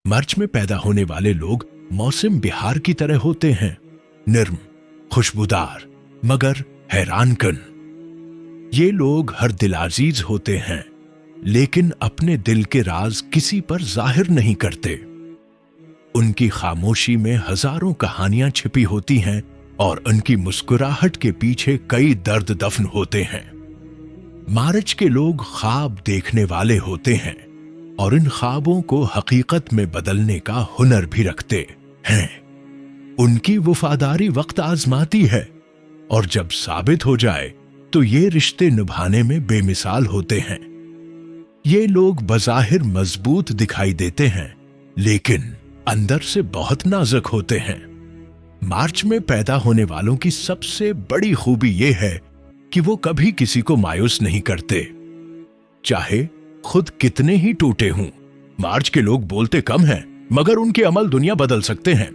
मार्च में पैदा होने वाले लोग मौसम बिहार की तरह होते हैं, नर्म, खुशबूदार मगर हैरानकन। ये लोग हर दिलाजीज होते हैं, लेकिन अपने दिल के राज किसी पर जाहिर नहीं करते। उनकी खामोशी में हजारों कहानियां छिपी होती हैं और उनकी मुस्कुराहट के पीछे कई दर्द दफन होते हैं। मार्च के लोग ख्वाब देखने वाले होते हैं और इन ख्वाबों को हकीकत में बदलने का हुनर भी रखते हैं। उनकी वफादारी वक्त आजमाती है और जब साबित हो जाए तो ये रिश्ते निभाने में बेमिसाल होते हैं। ये लोग बज़ाहिर मजबूत दिखाई देते हैं, लेकिन अंदर से बहुत नाजुक होते हैं। मार्च में पैदा होने वालों की सबसे बड़ी खूबी यह है कि वो कभी किसी को मायूस नहीं करते, चाहे खुद कितने ही टूटे हों। मार्च के लोग बोलते कम हैं, मगर उनके अमल दुनिया बदल सकते हैं।